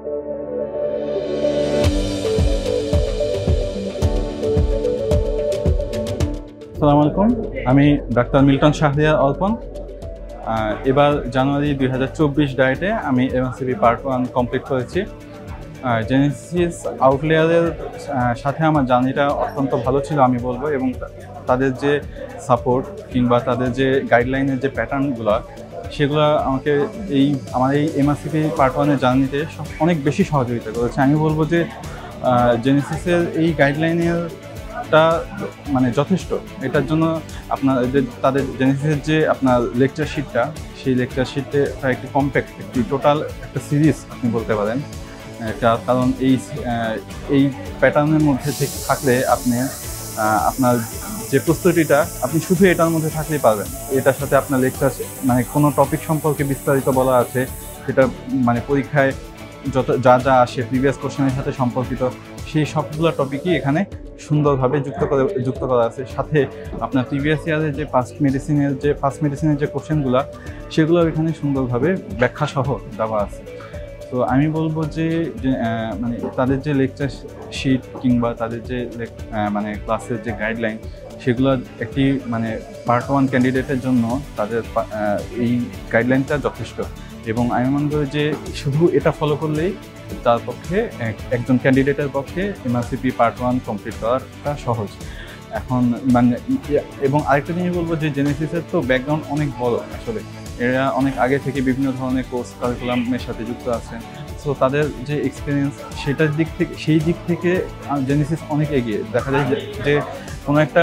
আসসালামু আলাইকুম, আমি ডাক্তার মিল্টন শাহরিয়ার অর্পণ। এবার জানুয়ারি 2024 ডায়েটে আমি এমএসসিপি পার্ট 1 কমপ্লিট করেছি। জেনেসিস আউটলেয়ারের সাথে আমার জার্নিটা অত্যন্ত ভালো ছিল আমি বলবো, এবং তাদের যে সাপোর্ট কিংবা তাদের যে গাইডলাইনের যে প্যাটার্নগুলো সেগুলো আমাকে আমার এই এমএসসিপি পার্ট 1-এর জার্নিতে অনেক বেশি সহযোগিতা করেছে। আমি বলবো যে জেনেসিসের এই গাইডলাইনের মানে যথেষ্ট। এটার জন্য আপনার তাদের জেনেসিসের যে আপনার লেকচার শিটটা, সেই লেকচার শিটে একটি কম্প্যাক্ট একটি টোটাল একটা সিরিজ আপনি বলতে পারেন। কারণ এই প্যাটার্নের মধ্যে থাকলে আপনি আপনার যে প্রস্তুতিটা আপনি শুধু এটার মধ্যে থাকলেই পারবেন। এটার সাথে আপনার লেকচার মানে কোনো টপিক সম্পর্কে বিস্তারিত বলা আছে, সেটা মানে পরীক্ষায় যা যা আসে প্রিভিয়াস কোশ্চেনের সাথে সম্পর্কিত, সেই সবগুলো টপিকই এখানে সুন্দরভাবে যুক্ত করা আছে। সাথে আপনার প্রিভিয়াস ইয়ারের যে ফার্স্ট মেডিসিনের যে কোশ্চেনগুলো, সেগুলো এখানে সুন্দরভাবে ব্যাখ্যা সহ দেওয়া আছে। তো আমি বলবো যে মানে তাদের যে লেকচার শিট কিংবা তাদের যে মানে ক্লাসের যে গাইডলাইন, সেগুলো একটি মানে পার্ট 1 ক্যান্ডিডেটের জন্য তাদের এই গাইডলাইনটা যথেষ্ট। এবং আমি মনে করি যে শুধু এটা ফলো করলেই তার পক্ষে একজন ক্যান্ডিডেটের পক্ষে এমএসসিপি পার্ট 1 কমপ্লিট করাটা সহজ। এখন মানে এবং আরেকটা জিনিস বলবো যে জেনেসিসের তো ব্যাকগ্রাউন্ড অনেক বড়। আসলে এরা অনেক আগে থেকে বিভিন্ন ধরনের কোর্স কারিকুলামের সাথে যুক্ত আছেন। সো তাদের যে এক্সপিরিয়েন্স সেই দিক থেকে জেনেসিস অনেক এগিয়ে। দেখা যায় যে কোনো একটা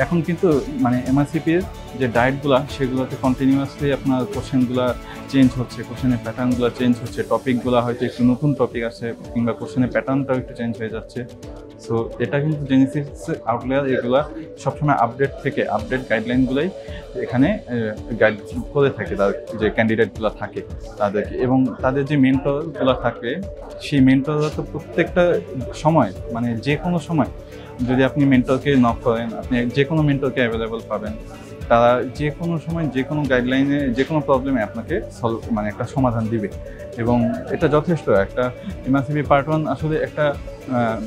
এখন কিন্তু মানে এমএসসিপির যে ডায়েটগুলো, সেগুলোতে কন্টিনিউয়াসলি আপনার কোশ্চেনগুলো চেঞ্জ হচ্ছে, কোশ্চেনের প্যাটার্নগুলো চেঞ্জ হচ্ছে, টপিকগুলো হয়তো একটু নতুন টপিক আসে কিংবা কোশ্চেনের প্যাটার্নটাও একটু চেঞ্জ হয়ে যাচ্ছে। সো এটা কিন্তু জেনেসিস আউটলেয়ার এগুলো সবসময় আপডেট গাইডলাইনগুলোই এখানে গাইড করে থাকে তার যে ক্যান্ডিডেটগুলো থাকে তাদেরকে। এবং তাদের যে মেন্টরগুলো থাকে, সেই মেন্টররা তো প্রত্যেকটা সময় মানে যে কোনো সময় যদি আপনি মেন্টরকে নক করেন, আপনি যে কোনো মেন্টরকে অ্যাভেলেবল পাবেন। তারা যে কোনো সময় যে কোনো গাইডলাইনে যে কোনো প্রবলেমে আপনাকে মানে একটা সমাধান দিবে। এবং এটা যথেষ্ট। একটা এমএসসিপি পার্ট 1 আসলে একটা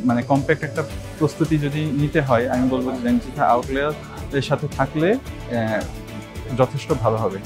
মানে কম্প্যাক্ট একটা প্রস্তুতি যদি নিতে হয়, আমি বলবো যে জেনেসিস আউটলেয়ারের সাথে থাকলে যথেষ্ট ভালো হবে।